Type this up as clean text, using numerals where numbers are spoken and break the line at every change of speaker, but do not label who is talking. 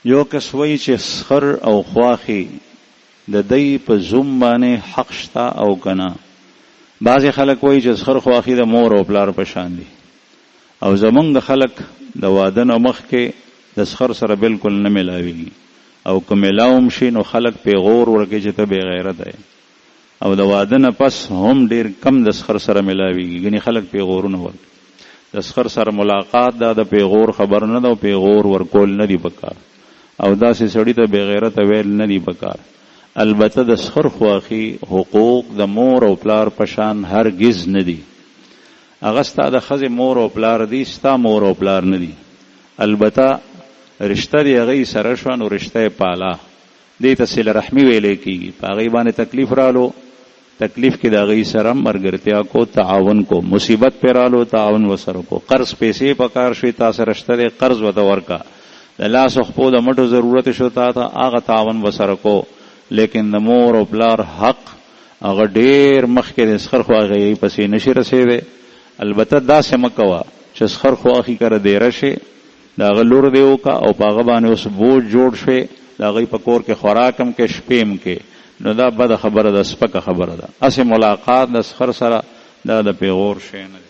یو کس وایي چې سخر او خواخي د دې په زوم باندې حق شته او کنه. بعضې خلک وایي چې سخر خواخي د مور او پلار په شان دي، او زمونږ خلک د واده نه مخکې د سخر سره بالکل نه ملاویږي، او که ملاوم شي نو خلک پیغور ورکوي چې ته بې غیرته یې، او د واده نه پس هم ډېر کم د سخر سره ملاویږي، ګنې خلک پیغورونه ورکوي. د سخر سره ملاقات دا د پیغور خبر نه ده، او پیغور ورکول نه دی پکار، او داسې سړي ته بې غیرته ویل نه دی پکار. البته د سخر خواخي حقوق د مور او پلار په شان هرگز نه دي. هغه ستا د ښځې مور او پلار دي، ستا مور او پلار نه دي. البته رشته د هغې سره شوه نو رشته یې پاله، دې ته صله رحمي ویلی کېږي. په هغې باندې تکلیف رالو، تکلیف کې د هغې سره ملګرتیا کو، تعاون کو. مصیبت پې رالو، تعاون ورسره کو. قرض پیسې پکار شوي، تا سره شته دی، قرض ورته ورکه. د لاس و خپو د مټو ضرورت شو تا ته، هغه تعاون ورسره کو. لیکن د مور او پلار حق هغه ډېر مخکې د سخر خواخي پسې نشي رسېدی. البته داسې مه کوه چې سخر خواخي کره دیره شي، د هغه لور دې وکړه او په هغه باندې اوس بوج جوړ شوې، د هغوی په کور کې خوراک هم کې، شپې هم کې، نو دا بده خبره ده، سپکه خبره ده. هسې ملاقات د سخر سره دا د پیغور شی نه دی.